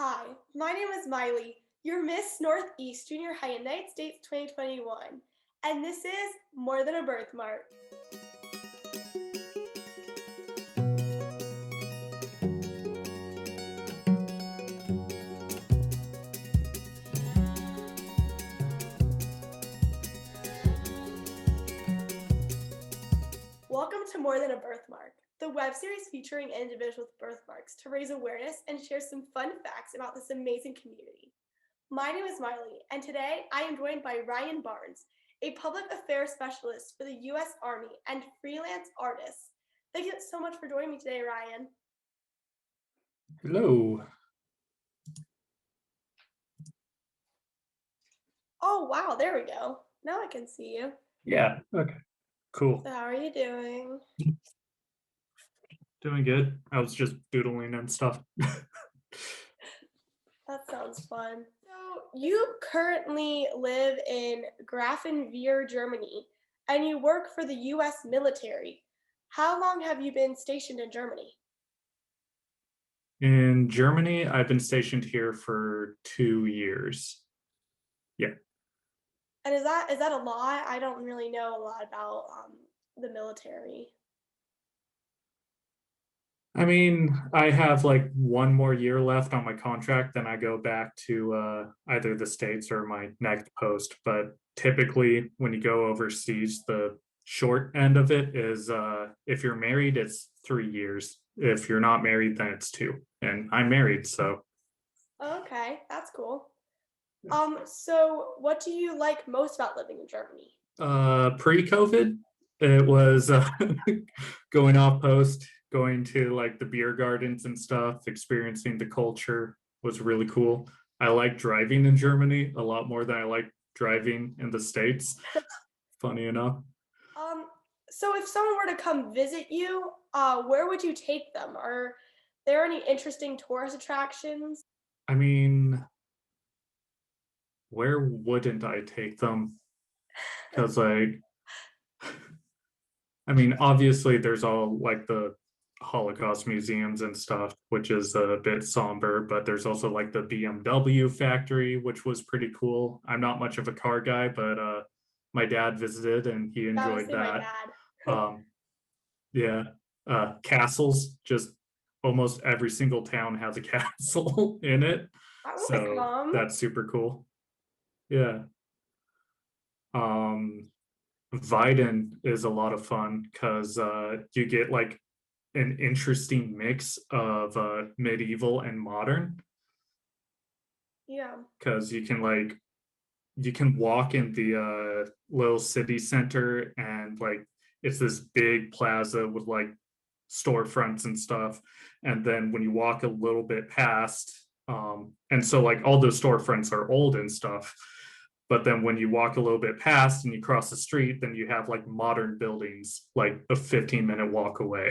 Hi, my name is Miley, your Miss Northeast Junior High United States 2021, and this is More Than a Birthmark. Welcome to More Than a Birthmark, the web series featuring individuals with birthmarks to raise awareness and share some fun facts about this amazing community. My name is Miley, and today I am joined by Ryan Barnes, a public affairs specialist for the U.S. Army and freelance artist. Thank you so much for joining me today, Ryan. Hello. Oh, wow, there we go. Now I can see you. Yeah, okay. Cool. So how are you doing? Doing good. I was just doodling and stuff. That sounds fun. So you currently live in Grafenwöhr, Germany, and you work for the U.S. military. How long have you been stationed in Germany? In Germany, I've been stationed here for 2 years. Yeah. And is that a lot? I don't really know a lot about the military. I mean, I have like one more year left on my contract, then I go back to either the States or my next post. But typically, when you go overseas, the short end of it is if you're married, it's 3 years. If you're not married, then it's two. And I'm married, so Okay, that's cool. So what do you like most about living in Germany? pre-COVID, it was going off post, going to like the beer gardens and stuff, experiencing the culture was really cool. I like driving in Germany a lot more than I like driving in the States. Funny enough. Um, so if someone were to come visit you, where would you take them? Are there any interesting tourist attractions? I mean, where wouldn't I take them? Because like I mean, obviously, there's all like the Holocaust museums and stuff, which is a bit somber, but there's also like the BMW factory, which was pretty cool. I'm not much of a car guy, but my dad visited and he That was enjoyed my that. dad. Um, yeah, castles, just almost every single town has a castle in it. I want to So come. that's super cool. Yeah. Um, Viden is a lot of fun because you get like an interesting mix of medieval and modern Yeah. because you can walk in the little city center and like it's this big plaza with like storefronts and stuff, and then when you walk a little bit past and so like all those storefronts are old and stuff, but then when you walk a little bit past and you cross the street, then you have like modern buildings like a 15-minute walk away.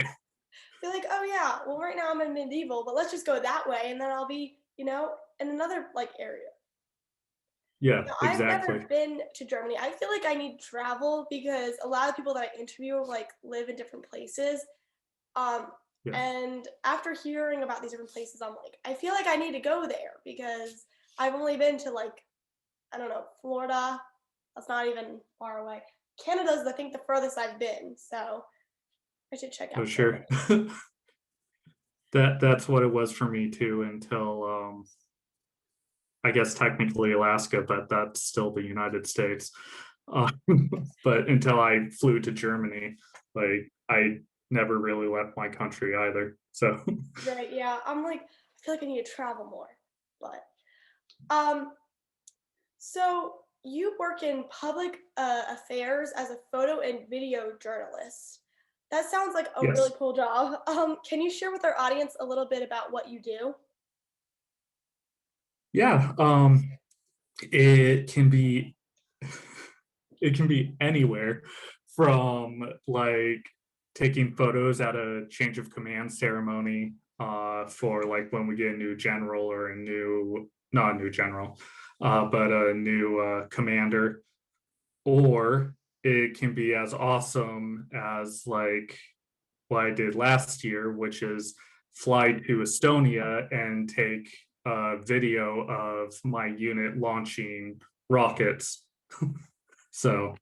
Be like, oh yeah, well right now I'm in medieval, but let's just go that way, and then I'll be, in another like area. Yeah, I've never exactly. been to Germany. I feel like I need travel because a lot of people that I interview like live in different places. Um, Yeah. and after hearing about these different places, I'm like, I feel like I need to go there because I've only been to like, I don't know, Florida. That's not even far away. Canada's, I think, the furthest I've been. So I should check Oh, out Canada. sure. That's what it was for me too until I guess technically Alaska, but that's still the United States. Uh, but until I flew to Germany, like I never really left my country either. So Right, yeah. I'm like, I feel like I need to travel more. But um, so you work in public affairs as a photo and video journalist. That sounds like a really yes. cool job. Can you share with our audience a little bit about what you do? Yeah. It can be it can be anywhere from like taking photos at a change of command ceremony for like when we get a new general or a new not a new general but a new commander, or it can be as awesome as like what I did last year, which is fly to Estonia and take video of my unit launching rockets. So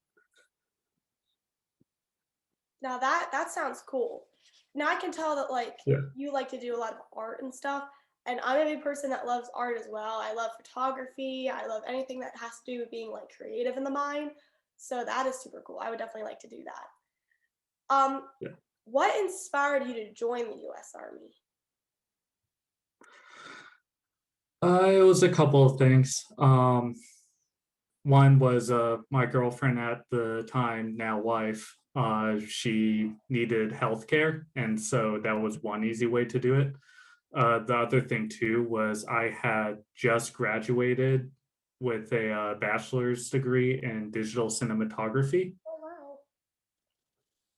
Now that sounds cool. Now I can tell that like yeah. you like to do a lot of art and stuff. And I'm a big person that loves art as well. I love photography. I love anything that has to do with being like creative in the mind. So that is super cool. I would definitely like to do that. Yeah. What inspired you to join the US Army? It was a couple of things. One was my girlfriend at the time, now wife. She needed health care, and so that was one easy way to do it. The other thing too was I had just graduated with a bachelor's degree in digital cinematography, Oh wow.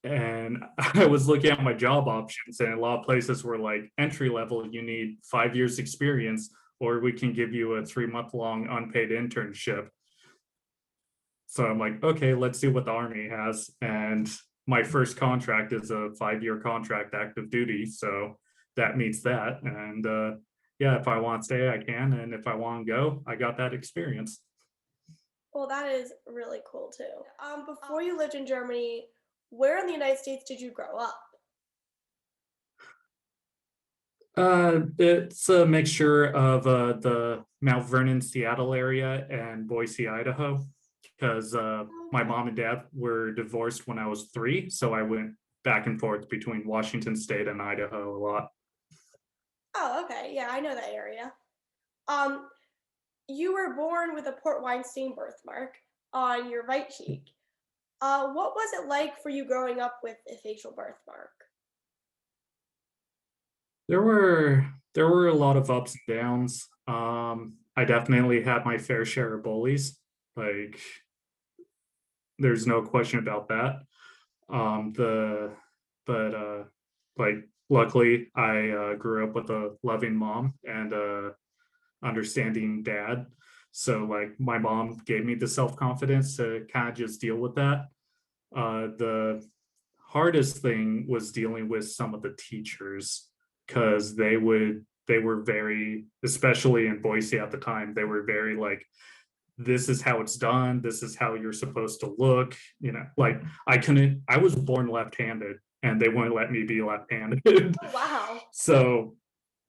and I was looking at my job options, and a lot of places were like entry level, you need 5 years experience, or we can give you a 3 month long unpaid internship. So I'm like, okay, let's see what the Army has. And my first contract is a 5 year contract, active duty. So that meets that. And yeah, if I want to stay, I can. And if I want to go, I got that experience. Well, that is really cool too. Before you lived in Germany, where in the United States did you grow up? It's a mixture of the Mount Vernon, Seattle area and Boise, Idaho, because my Okay. mom and dad were divorced when I was 3. So I went back and forth between Washington State and Idaho a lot. Oh, okay. Yeah, I know that area. Um, you were born with a Port Weinstein birthmark on your right cheek. What was it like for you growing up with a facial birthmark? There were a lot of ups and downs. I definitely had my fair share of bullies. Like there's no question about that. The but like luckily I grew up with a loving mom and a understanding dad. So like my mom gave me the self-confidence to kind of just deal with that. The hardest thing was dealing with some of the teachers because they were very, especially in Boise at the time, they were very like, this is how it's done, this is how you're supposed to look, like I was born left-handed and they wouldn't let me be left-handed. Oh, wow. So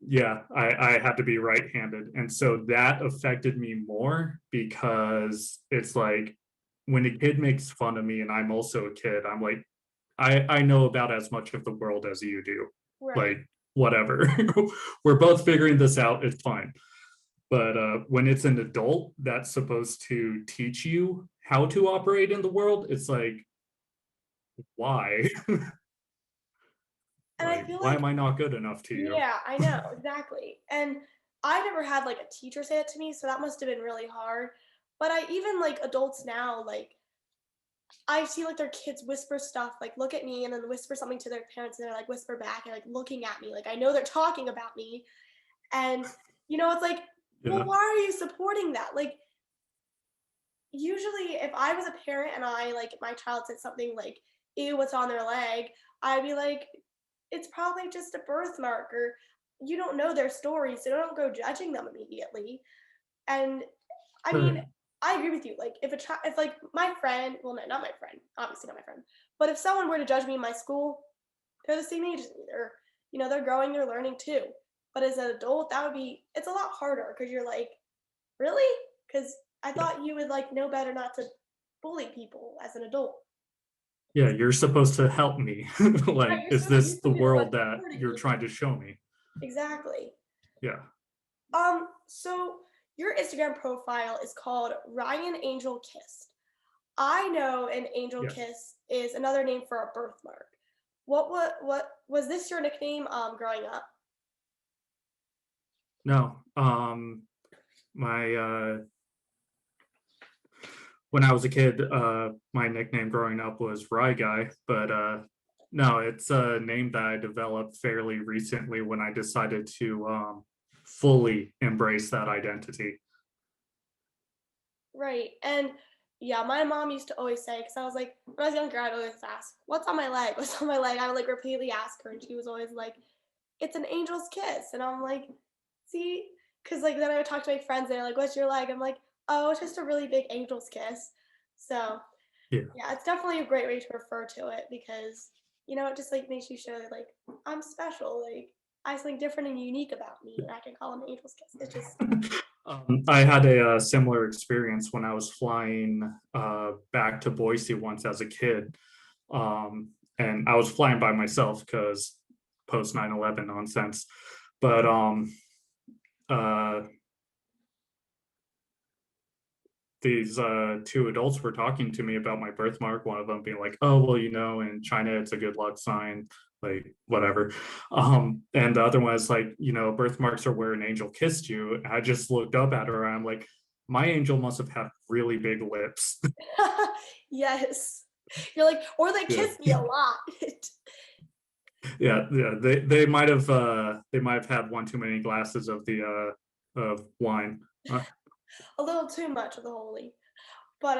yeah, I had to be right-handed, and so that affected me more because it's like when a kid makes fun of me and I'm also a kid, I'm like, I know about as much of the world as you do. Right. Like, whatever. We're both figuring this out. It's fine. But when it's an adult that's supposed to teach you how to operate in the world, it's like, why? And I Like, feel why like, am I not good enough to you? yeah, I know, exactly. And I never had like a teacher say it to me, so that must have been really hard. But I even like adults now, like I see like their kids whisper stuff, like look at me and then whisper something to their parents and they're like whisper back and like looking at me. Like I know they're talking about me. And it's like, well, Yeah. why are you supporting that? Like usually if I was a parent and I like my child said something like, ew, what's on their leg, I'd be like, it's probably just a birthmark or you don't know their story, so don't go judging them immediately. And I mean, Sure. I agree with you. Like if a child, if like my friend, well, no, not my friend, obviously not my friend, but if someone were to judge me in my school, they're the same age as me. They're growing, they're learning too. But as an adult, it's a lot harder because you're like, really? Because I Yeah. thought you would like know better not to bully people as an adult. Yeah, you're supposed to help me. Right, Like, is you're this supposed the to be the one world that supporting you're me. trying to show me? Exactly. Yeah. So your Instagram profile is called Ryan Angel Kissed. I know an angel Yeah. kiss is another name for a birthmark. What was this your nickname growing up? No. My when I was a kid, my nickname growing up was Rye Guy, but no, it's a name that I developed fairly recently when I decided to fully embrace that identity. Right. And yeah, my mom used to always say, because I was like, when I was younger, I'd always ask, what's on my leg? What's on my leg? I would like repeatedly ask her, and she was always like, it's an angel's kiss. And I'm like, see, Because like then I would talk to my friends and they're like, "What's your leg?" I'm like, "Oh, it's just a really big angel's kiss." So Yeah. yeah, it's definitely a great way to refer to it because it just like makes you show that like I'm special, like I have something different and unique about me, and I can call him angel's kiss. It's just I had a similar experience when I was flying back to Boise once as a kid. And I was flying by myself because post 9/11 nonsense. But uh, these two adults were talking to me about my birthmark, one of them being like, "Oh, well, in China it's a good luck sign, like whatever." And the other one is like, birthmarks are where an angel kissed you. And I just looked up at her and I'm like, my angel must have had really big lips. yes. You're like, or they Yeah. kiss me a lot. Yeah, they might have had one too many glasses of the of wine. A little too much of the holy. But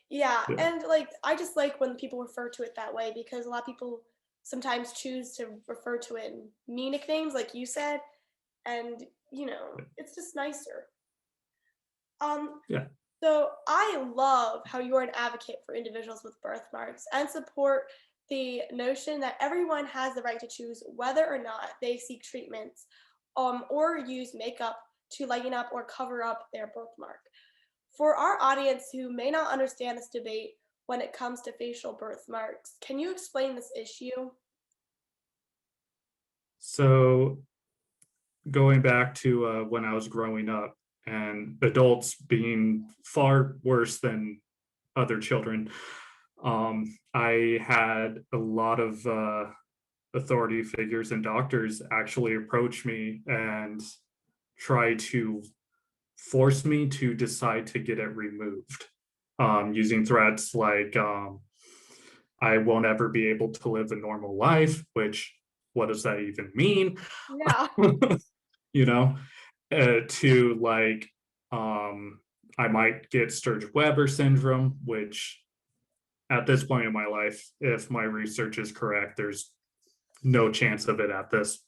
yeah, Yeah. and like I just like when people refer to it that way because a lot of people sometimes choose to refer to it in me nicknames, like you said, and it's just nicer. Um, Yeah. so I love how you're an advocate for individuals with birthmarks and support the notion that everyone has the right to choose whether or not they seek treatments or use makeup to lighten up or cover up their birthmark. For our audience who may not understand this debate when it comes to facial birthmarks, can you explain this issue? So going back to when I was growing up and adults being far worse than other children, I had a lot of authority figures and doctors actually approach me and try to force me to decide to get it removed, using threats like, I won't ever be able to live a normal life, which, what does that even mean? Yeah, you know, to like, I might get Sturge-Weber syndrome, which at this point in my life, if my research is correct, there's no chance of it at this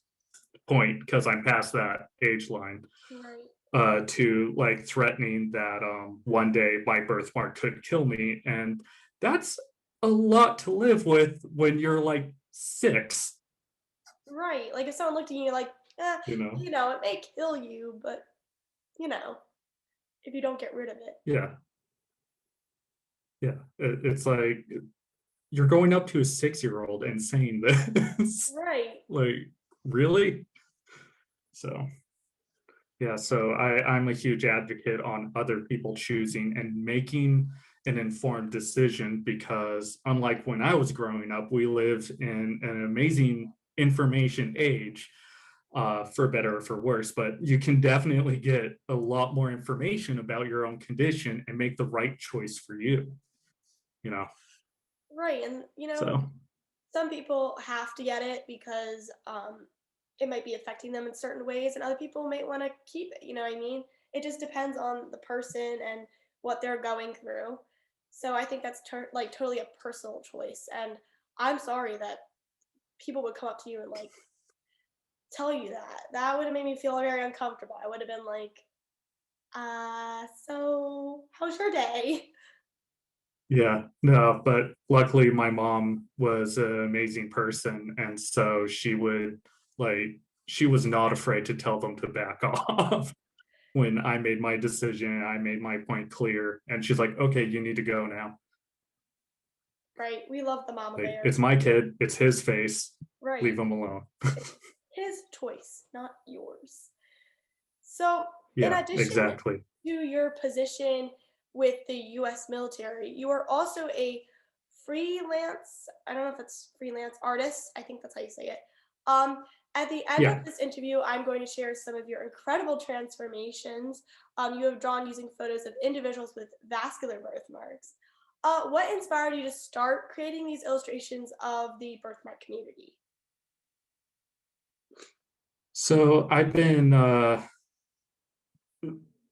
point because I'm past that age line. right. To like threatening that one day my birthmark could kill me. And that's a lot to live with when you're like 6, Right. Like if someone looked at you like, eh, you know? it may kill you, but you know, if you don't get rid of it. Yeah. Yeah. It's like you're going up to a 6-year-old and saying this. Right. Like, really? So yeah, so I'm a huge advocate on other people choosing and making an informed decision because unlike when I was growing up, we live in an amazing information age, for better or for worse, but you can definitely get a lot more information about your own condition and make the right choice for you, you know? Right. And So some people have to get it because it might be affecting them in certain ways, and other people might want to keep it. You know what I mean? It just depends on the person and what they're going through. So I think that's like totally a personal choice. And I'm sorry that people would come up to you and like tell you that. That would have made me feel very uncomfortable. I would have been like, so how's your day? yeah, no, but luckily my mom was an amazing person. And so she was not afraid to tell them to back off when I made my decision. I made my point clear. And she's like, okay, you need to go now. Right. We love the mama Like, bears. it's my kid, it's his face. Right. Leave him alone. His choice, not yours. So, in Yeah, addition exactly. to your position with the US military, you are also a freelance, I don't know if it's freelance artist, I think that's how you say it. Um, at the end of Yeah. this interview, I'm going to share some of your incredible transformations you have drawn using photos of individuals with vascular birthmarks. What inspired you to start creating these illustrations of the birthmark community? So I've been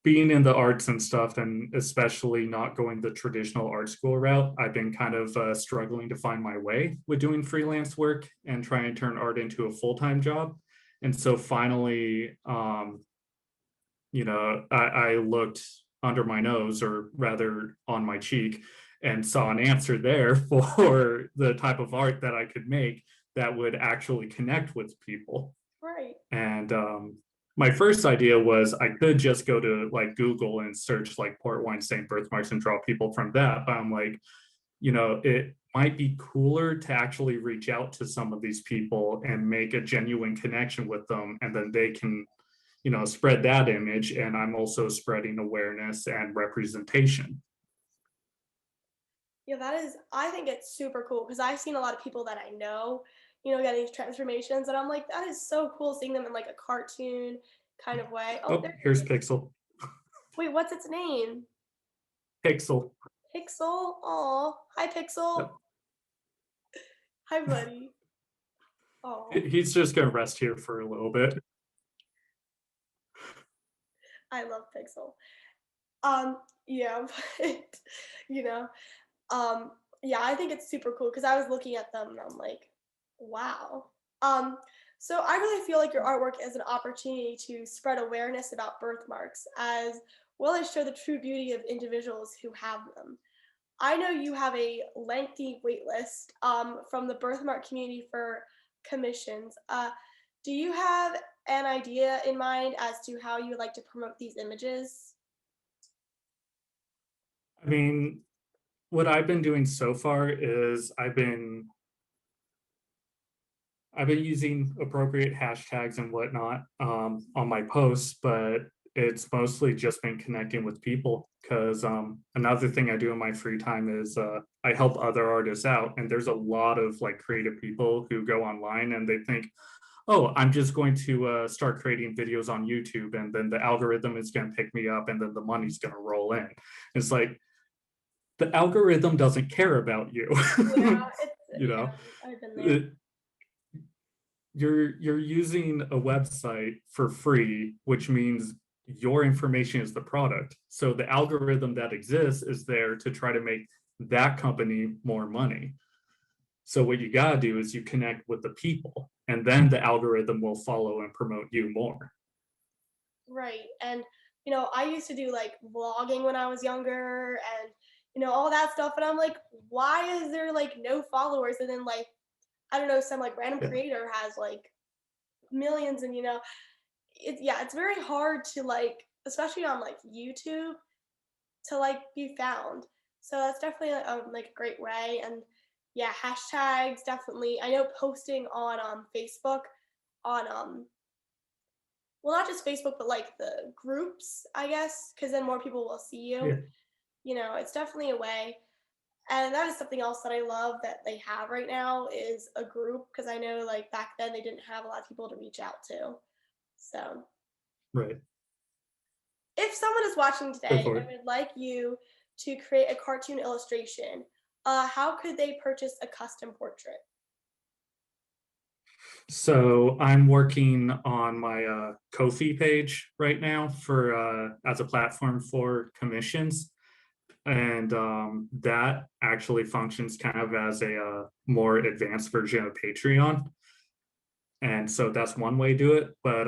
being in the arts and stuff, and especially not going the traditional art school route. I've been kind of struggling to find my way with doing freelance work and trying to turn art into a full-time job. And so finally, I looked under my nose, or rather on my cheek, and saw an answer there for the type of art that I could make that would actually connect with people. Right. And my first idea was I could just go to like Google and search like port wine stain birthmarks and draw people from that. But I'm like, it might be cooler to actually reach out to some of these people and make a genuine connection with them, and then they can, spread that image. And I'm also spreading awareness and representation. Yeah, I think it's super cool because I've seen a lot of people that I know, getting these transformations, and I'm like, that is so cool seeing them in like a cartoon kind of way. Oh, Oh, there it here's is. Pixel. Wait, what's its name? Pixel. Pixel? Oh, hi, Pixel. Yep. Hi, buddy. Oh, He's just gonna rest here for a little bit. I love Pixel. Yeah, but, you know, yeah, I think it's super cool because I was looking at them and I'm like, wow. Um, so I really feel like your artwork is an opportunity to spread awareness about birthmarks as well as show the true beauty of individuals who have them. I know you have a lengthy wait list from the birthmark community for commissions. Do you have an idea in mind as to how you would like to promote these images? I mean, what I've been doing so far is I've been using appropriate hashtags and whatnot on my posts, but it's mostly just been connecting with people. Because another thing I do in my free time is I help other artists out, and there's a lot of like creative people who go online and they think, oh, I'm just going to start creating videos on YouTube, and then the algorithm is going to pick me up, and then the money's going to roll in. It's like the algorithm doesn't care about you. Yeah, you yeah, know, I've been there. It- you're using a website for free, which means your information is the product. So the algorithm that exists is there to try to make that company more money. So what you got to do is you connect with the people, and then the algorithm will follow and promote you more. Right. And, I used to do like vlogging when I was younger and, all that stuff. And I'm like, why is there like no followers? And then like, I don't know, some like random Yeah. creator has like millions and, it's very hard to like, especially on like YouTube to like be found. So that's definitely like a great way. And yeah, hashtags definitely. I know posting on Facebook on well, not just Facebook, but like the groups, I guess, because then more people will see you. Yeah. It's definitely a way. And that is something else that I love that they have right now is a group because I know like back then they didn't have a lot of people to reach out to. So Right. if someone is watching Go today for and it. would like you to create a cartoon illustration, how could they purchase a custom portrait? So I'm working on my Ko-fi page right now for as a platform for commissions, and that actually functions kind of as a more advanced version of Patreon. And so that's one way to do it. But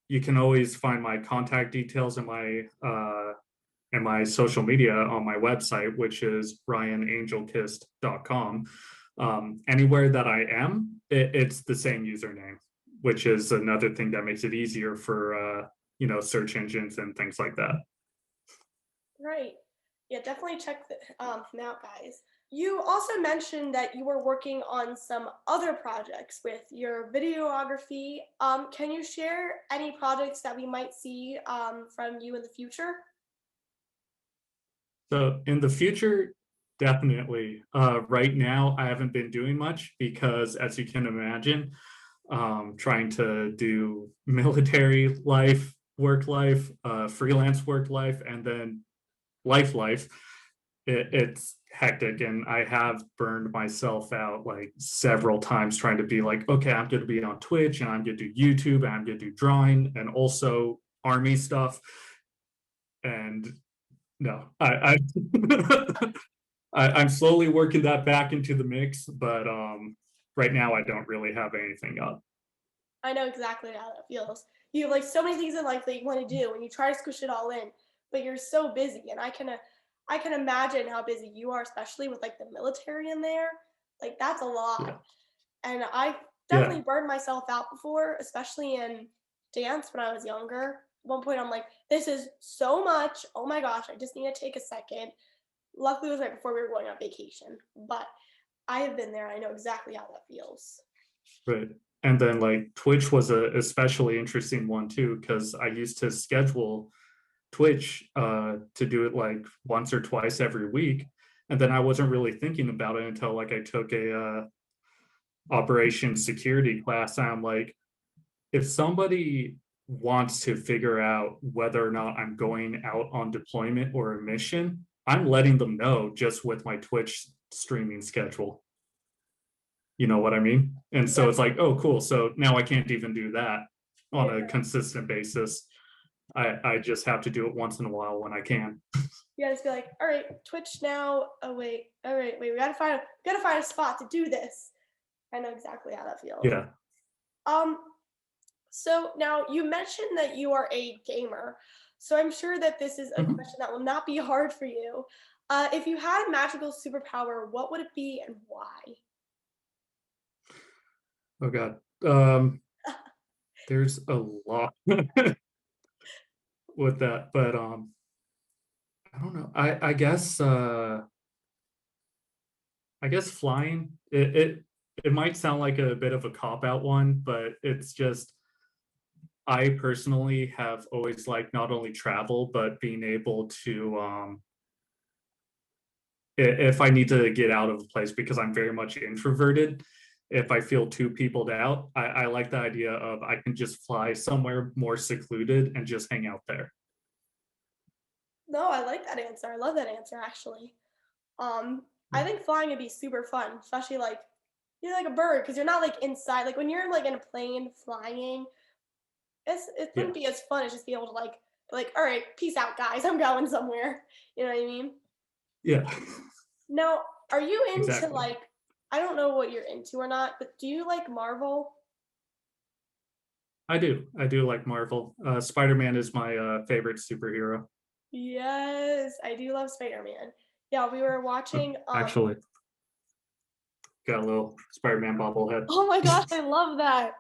you can always find my contact details and my social media on my website, which is ryanangelkist.com. Anywhere that I am, it's the same username, which is another thing that makes it easier for search engines and things like that. Right. Yeah, definitely check him out, guys. You also mentioned that you were working on some other projects with your videography. Can you share any projects that we might see from you in the future? So in the future, definitely. Right now, I haven't been doing much because, as you can imagine, trying to do military life, work life, freelance work life, and then life, it's hectic. And I have burned myself out like several times trying to be like, okay, I'm going to be on Twitch and I'm going to do YouTube and I'm going to do drawing and also army stuff. And no, I'm slowly working that back into the mix, but right now I don't really have anything up. I know exactly how that feels. you have like so many things in life that you want to do and you try to squish it all in, but you're so busy. And I can imagine how busy you are, especially with like the military in there. Like that's a Yeah. lot. And I've Yeah. definitely burned myself out before, especially in dance when I was younger. At one point I'm like, this is so much. Oh my gosh, I just need to take a second. Luckily it was right before we were going on vacation. But I have been there. I know exactly how that feels. Right. And then like Twitch was a especially interesting one too, because I used to schedule Twitch to do it like once or twice every week. And then I wasn't really thinking about it until like I took a operation security class. And I'm like, if somebody wants to figure out whether or not I'm going out on deployment or a mission, I'm letting them know just with my Twitch streaming schedule. You know what I mean? And so Yeah, it's like, oh, cool. So now I can't even do that on a yeah. consistent basis. I just have to do it once in a while when I can. You just be like, all right, Twitch now. Oh wait, all right, wait, we gotta find a spot to do this. I know exactly how that feels. Yeah. Um, so now you mentioned that you are a gamer. So I'm sure that this is a Mhm. question that will not be hard for you. If you had a magical superpower, what would it be and why? Oh God. There's a lot with that, but I don't know. I guess flying. It might sound like a bit of a cop out one, but it's just I personally have always liked not only travel but being able to if I need to get out of a place because I'm very much introverted, if I feel too peopled out, I like the idea of I can just fly somewhere more secluded and just hang out there. No, I like that answer. I love that answer actually. I think flying would be super fun, especially like you're like a bird because you're not like inside. Like when you're like in a plane flying, it Yeah, wouldn't be as fun as just be able to like be like, all right, peace out, guys. I'm going somewhere. You know what I mean? yeah, Now, are you into exactly. like I don't know what you're into or not, but do you like Marvel? I do. I do like Marvel. Spider-Man is my favorite superhero. Yes, I do love Spider-Man. Yeah, we were watching Actually, got a little Spider-Man bobblehead. oh my gosh, I love that.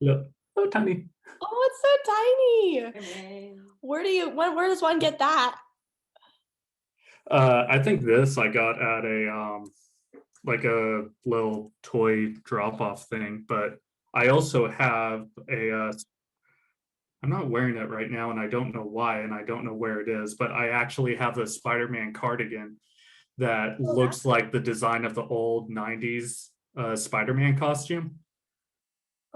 Look, so tiny. Oh, it's so tiny. Where does one get that? I think this I got at a like a little toy drop-off thing, but I also have a I'm not wearing it right now and I don't know why and I don't know where it is, but I actually have a Spider-Man cardigan that Oh, looks like the design of the old 90s Spider-Man costume.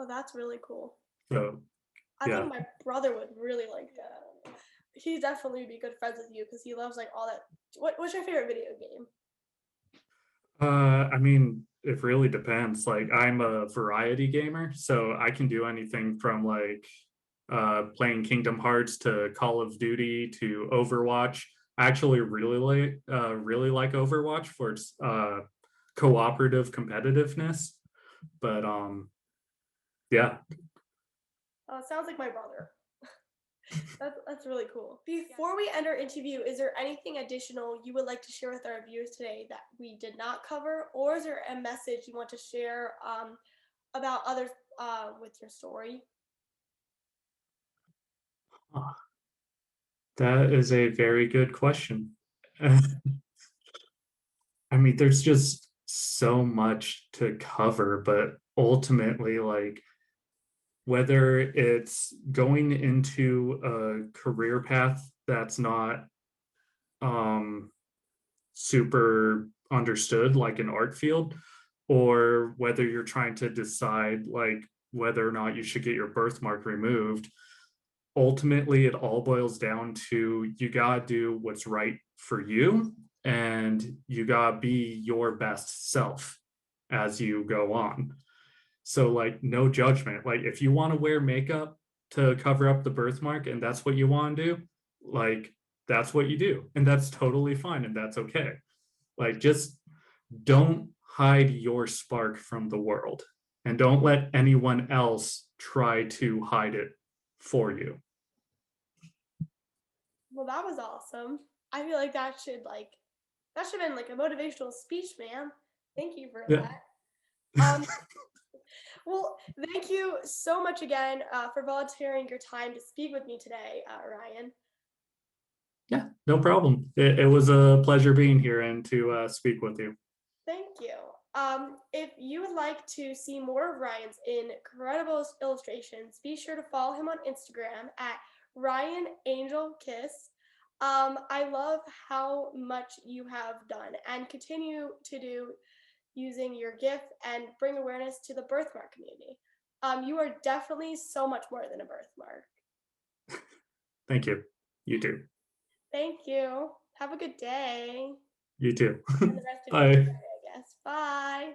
that's really cool. So I yeah. think my brother would really like that. He definitely would be good friends with you because he loves like all that. What's your favorite video game? I mean, it really depends. Like I'm a variety gamer, so I can do anything from like playing Kingdom Hearts to Call of Duty to Overwatch. I actually really like Overwatch for its cooperative competitiveness. But yeah. It sounds like my brother. That's really cool. Before we end our interview, is there anything additional you would like to share with our viewers today that we did not cover, or is there a message you want to share about others with your story? That is a very good question. I mean, there's just so much to cover, but ultimately, like whether it's going into a career path that's not um, super understood, like an art field, or whether you're trying to decide like whether or not you should get your birthmark removed, ultimately it all boils down to you gotta do what's right for you and you gotta be your best self as you go on. So like no judgment. Like if you want to wear makeup to cover up the birthmark and that's what you want to do, like that's what you do. And that's totally fine and that's okay. Like just don't hide your spark from the world and don't let anyone else try to hide it for you. Well, that was awesome. I feel like that should have been like a motivational speech, man. Thank you for Yeah. that. Well, thank you so much again for volunteering your time to speak with me today, Ryan. Yeah, no problem. It was a pleasure being here and to speak with you. Thank you. If you would like to see more of Ryan's incredible illustrations, be sure to follow him on Instagram at Ryan Angel Kiss. I love how much you have done and continue to do using your gift and bring awareness to the birthmark community. You are definitely so much more than a birthmark. Thank you. You too. Thank you. Have a good day. You too. And the rest of your Bye. day, I guess. Bye.